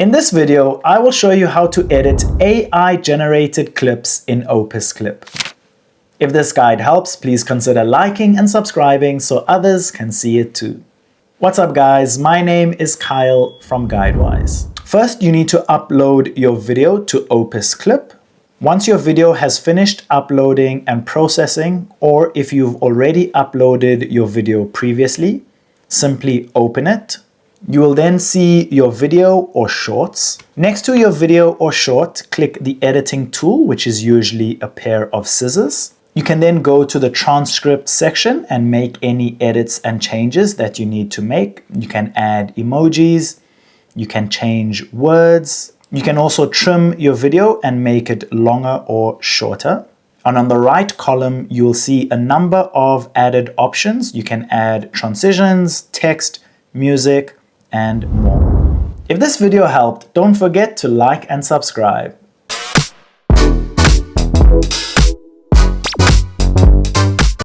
In this video, I will show you how to edit AI-generated clips in OpusClip. If this guide helps, please consider liking and subscribing so others can see it too. What's up guys, my name is Kyle from GuideWise. First, you need to upload your video to OpusClip. Once your video has finished uploading and processing, or if you've already uploaded your video previously, simply open it. You will then see your video or shorts. Next to your video or short, click the editing tool, which is usually a pair of scissors. You can then go to the transcript section and make any edits and changes that you need to make. You can add emojis, you can change words. You can also trim your video and make it longer or shorter. And on the right column, you'll see a number of added options. You can add transitions, text, music, and more. If this video helped, don't forget to like and subscribe.